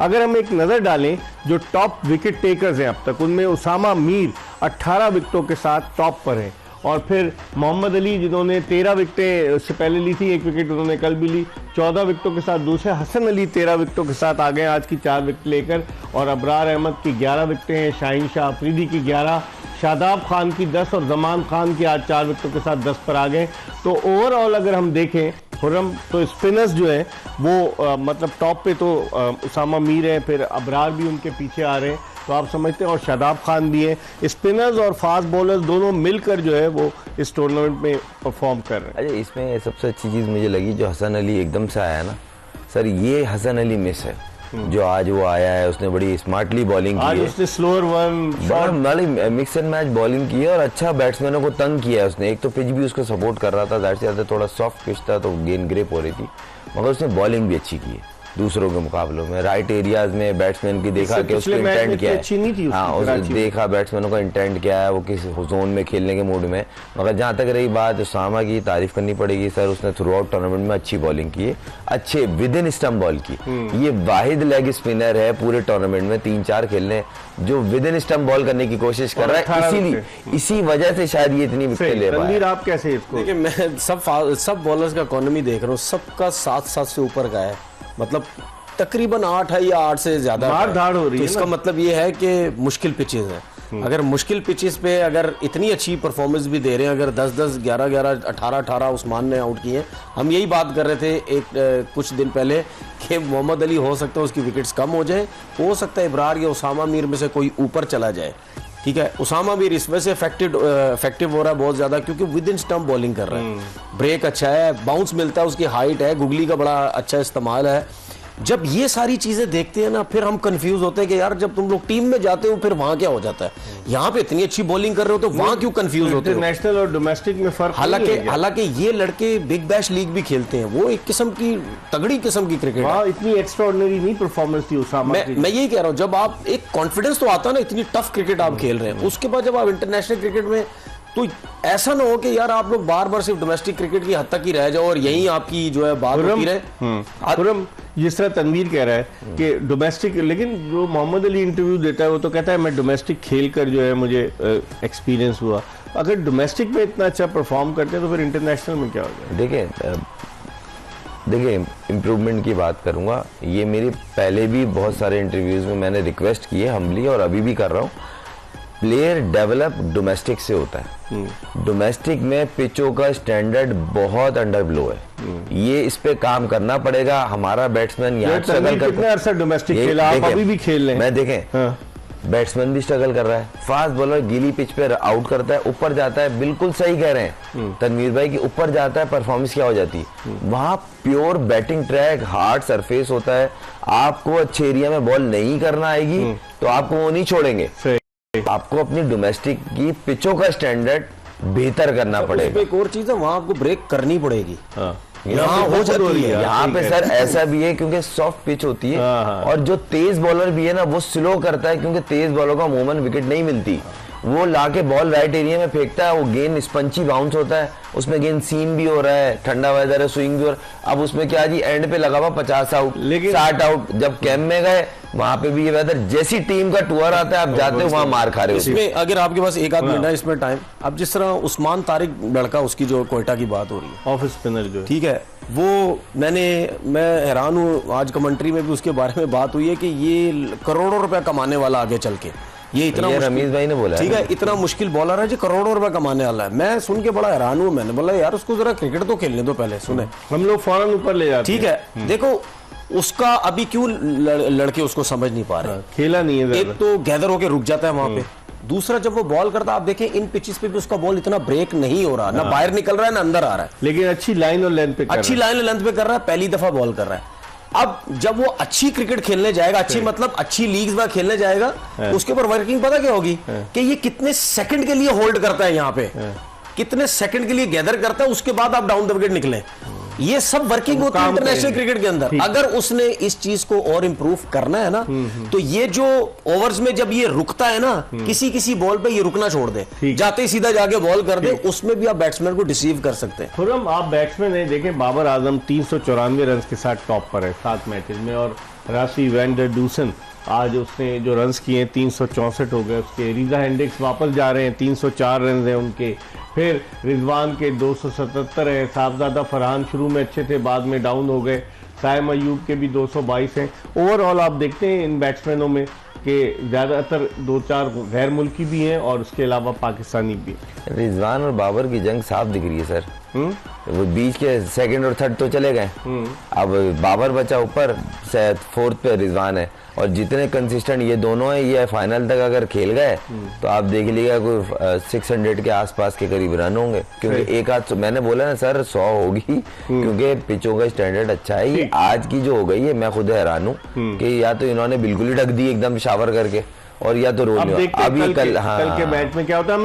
अगर हम एक नज़र डालें जो टॉप विकेट टेकर्स हैं अब तक, उनमें उसामा मीर 18 विकेटों के साथ टॉप पर हैं, और फिर मोहम्मद अली जिन्होंने 13 विकेटें उससे पहले ली थी, 1 विकेट उन्होंने कल भी ली, 14 विकेटों के साथ दूसरे। हसन अली 13 विकेटों के साथ आ गए आज की 4 विकेट लेकर, और अबरार अहमद की 11 विकेटें हैं, शाहीन शाह अफरीदी की 11, शादाब खान की 10 और जमान खान की आज 4 विकेटों के साथ 10 पर आ गए। तो ओवरऑल अगर हम देखें खुर्रम, तो स्पिनर्स जो है वो मतलब टॉप पे तो उसामा मीर है, फिर अबरार भी उनके पीछे आ रहे हैं, तो आप समझते हैं, और शादाब खान भी है। स्पिनर्स और फास्ट बॉलर्स दोनों मिलकर जो है वो इस टूर्नामेंट में परफॉर्म कर रहे हैं। अच्छा, इसमें सबसे अच्छी चीज़ मुझे लगी जो हसन अली एकदम से आया ना सर, ये हसन अली मिस है जो आज वो आया है, उसने बड़ी स्मार्टली बॉलिंग की आज है, उसने slower one mix and match bowling की है और अच्छा बैट्समैनों को तंग किया है उसने। एक तो पिच भी उसको सपोर्ट कर रहा था, ज़ाहिर सी बात है थोड़ा सॉफ्ट पिच था तो गेंद ग्रिप हो रही थी, मगर उसने बॉलिंग भी अच्छी की है दूसरों के मुकाबलों में। राइट एरियाज में बैट्समैन की देखा कि उसका इंटेंट क्या है, हाँ उसने देखा बैट्समैनों का इंटेंट क्या है, वो किस जोन में खेलने के मूड में। मगर जहाँ तक रही बात उसामा की, तारीफ करनी पड़ेगी सर, उसने थ्रू आउट टूर्नामेंट में अच्छी बॉलिंग की है, अच्छे विद इन स्टंप बॉल की। ये वाहिद लेग स्पिनर है पूरे टूर्नामेंट में 3-4 खेलने जो विद इन स्टंप बॉल करने की कोशिश कर रहा है, इसीलिए इसी वजह से शायद ये इतनी विकेट ले रहा है। आप कैसे इसको? देखिए, मैं सब बॉलर्स का इकोनॉमी देख रहा हूँ, सबका 7 से ऊपर का है, मतलब तकरीबन 8 है या 8 से ज्यादा धाड़ हो रही है। तो है इसका मतलब ये है कि मुश्किल पिचेस है। अगर मुश्किल पिचेस पे अगर इतनी अच्छी परफॉर्मेंस भी दे रहे हैं, अगर 10-10, 11-11, 18-18 उस्मान ने आउट किए हैं। हम यही बात कर रहे थे कुछ दिन पहले कि मोहम्मद अली हो सकता है उसकी विकेट्स कम हो जाए, हो सकता है इब्रार या उसामा मीर में से कोई ऊपर चला जाए। ठीक है, उसामा मीर इस वजह से इफेक्टिव हो रहा है बहुत ज्यादा क्योंकि विद इन स्टंप बॉलिंग कर रहा है, ब्रेक अच्छा है, बाउंस मिलता है, उसकी हाइट है, गुगली का बड़ा अच्छा इस्तेमाल है। जब ये सारी चीजें देखते हैं ना, फिर हम कंफ्यूज होते हैं कि यार जब तुम लोग टीम में जाते हो फिर वहां क्या हो जाता है, यहाँ पे इतनी अच्छी बॉलिंग कर रहे हो तो वहां क्यों कंफ्यूज होते हो? नेशनल और डोमेस्टिक में फर्क हालांकि ये लड़के बिग बैश लीग भी खेलते हैं, वो एक किस्म की तगड़ी किस्म की क्रिकेट है। इतनी एक्स्ट्राऑर्डिनरी नहीं परफॉर्मेंस थी उसामा की। मैं यही कह रहा हूँ, जब आप एक कॉन्फिडेंस तो आता है ना, इतनी टफ क्रिकेट आप खेल रहे हैं, उसके बाद जब आप इंटरनेशनल क्रिकेट में, तो ऐसा ना हो कि यार आप लोग बार बार सिर्फ डोमेस्टिक क्रिकेट की हद तक ही रह जाओ और यही आपकी जो है बात होती रहे। जिस तरह तनवीर कह रहा है कि डोमेस्टिक, लेकिन जो मोहम्मद अली इंटरव्यू देता है वो तो कहता है मैं डोमेस्टिक खेल कर जो है मुझे एक्सपीरियंस हुआ। अगर डोमेस्टिक में इतना अच्छा परफॉर्म करते हैं तो फिर इंटरनेशनल में क्या हो जाए? देखिए इम्प्रूवमेंट की बात करूंगा, ये मेरी पहले भी बहुत सारे इंटरव्यूज में मैंने रिक्वेस्ट की है हम्बली, और अभी भी कर रहा हूँ। प्लेयर डेवलप डोमेस्टिक से होता है। डोमेस्टिक में पिचों का स्टैंडर्ड बहुत अंडर ब्लो है, ये इस पे काम करना पड़ेगा। हमारा बैट्समैन यहाँ स्ट्रगल करता है, डोमेस्टिक खेला आप अभी भी खेल रहे हैं, मैं देखें बैट्समैन भी स्ट्रगल कर रहा है, फास्ट बॉलर गीली पिच पे आउट करता है, ऊपर जाता है, बिल्कुल सही कह रहे हैं तनवीर भाई कि ऊपर जाता है, परफॉर्मेंस क्या हो जाती है। वहां pure batting track, hard surface होता है, आपको अच्छे एरिया में बॉल नहीं करना आएगी तो आपको वो नहीं छोड़ेंगे। आपको अपनी डोमेस्टिक की पिचों का स्टैंडर्ड बेहतर करना पड़ेगा। एक और चीज है, वहां आपको ब्रेक करनी पड़ेगी। यहाँ हो जाती है, यहाँ पे सर ऐसा भी है क्योंकि सॉफ्ट पिच होती है, और जो तेज बॉलर भी है ना वो स्लो करता है क्योंकि तेज बॉलर को अमूमन विकेट नहीं मिलती। वो लाके बॉल राइट एरिया में फेंकता है, वो गेंद स्पंची बाउंस होता है, उसमें गेंद सीम भी हो रहा है, ठंडा वेदर है, स्विंग भी हो रहा है। अब उसमें क्या जी एंड पे लगा हुआ 50 आउट, 60 आउट। जब कैंप में गए वहां पे भी ये वेदर, जैसी टीम का टूर आता है आप जाते हो वहां मार खा रहे हो। इसमें अगर आपके पास एक आध मिनट है इसमें टाइम, अब जिस तरह उस्मान तारिक लड़का, उसकी जो कोयटा की बात हो रही है, ऑफ स्पिनर जो, ठीक है, वो मैं हैरान हूँ, आज कमेंट्री में भी उसके बारे में बात हुई है कि ये करोड़ों रुपया कमाने वाला आगे चल के, ये इतना रमीज भाई ने बोला, ठीक है, इतना मुश्किल बॉलर है जो करोड़ों रुपए कमाने वाला है। मैं सुन के बड़ा हैरान हूँ, मैंने बोला यार उसको जरा क्रिकेट तो खेलने दो पहले। सुने, हम लोग फौरन ऊपर ले जाते हैं। ठीक है, देखो उसका अभी क्यों लड़के उसको समझ नहीं पा रहे, खेला नहीं है। एक तो गैदर होके रुक जाता है वहां पे, दूसरा जब वो बॉल करता है, आप देखें इन पिचेस पे भी उसका बॉल इतना ब्रेक नहीं हो रहा, ना बाहर निकल रहा है ना अंदर आ रहा है, लेकिन अच्छी लाइन और लेंथ पे कर रहा है, पहली दफा बॉल कर रहा है। अब जब वो अच्छी क्रिकेट खेलने जाएगा, अच्छी मतलब अच्छी लीग्स में खेलने जाएगा, उसके ऊपर वर्किंग पता क्या होगी कि ये कितने सेकंड के लिए होल्ड करता है, यहाँ पे कितने सेकंड के लिए गैदर करता है, उसके बाद आप डाउन द विकेट निकले। ये सब वर्किंग होती है इंटरनेशनल क्रिकेट के अंदर। अगर उसने इस चीज को और इंप्रूव करना है ना, तो ये जो ओवर्स में जब ये रुकता है ना, किसी बॉल पे ये रुकना छोड़ दे, जाते ही सीधा जाके बॉल कर दे, उसमें भी आप बैट्समैन को डिसीव कर सकते हैं। खुर्रम, आप बैट्समैन है, देखें बाबर आजम 394 रन के साथ टॉप पर है 7 मैचेस में, और रासी वैंडर डूसन, आज उसने जो रन्स किए हैं 364 हो गए उसके। रिजा हेंड्रिक्स वापस जा रहे हैं, 304 रन हैं उनके। फिर रिजवान के 277 हैं। साहबजादा फरहान शुरू में अच्छे थे, बाद में डाउन हो गए। साइम अयूब के भी 222 हैं। ओवरऑल आप देखते हैं इन बैट्समैनों में कि ज़्यादातर 2-4 गैर मुल्की भी हैं और उसके अलावा पाकिस्तानी भी। रिजवान और बाबर की जंग साफ दिख रही है सर। वो बीच के सेकंड और थर्ड तो चले गए, अब बाबर बचा ऊपर, फोर्थ पे रिजवान है। और जितने कंसिस्टेंट ये दोनों हैं, ये फाइनल तक अगर खेल गए तो आप देख लीजिएगा कोई 600 के आसपास के करीब रन होंगे, क्योंकि एक आध मैंने बोला ना सर 100 होगी, क्योंकि पिचों का स्टैंडर्ड अच्छा है। ये आज की जो हो गई है मैं खुद हैरान हूँ कि या तो इन्होंने बिल्कुल ही ढक दी एकदम शावर करके, और या तो रोल अब देखते हैं अभी कल के मैच में क्या होता है।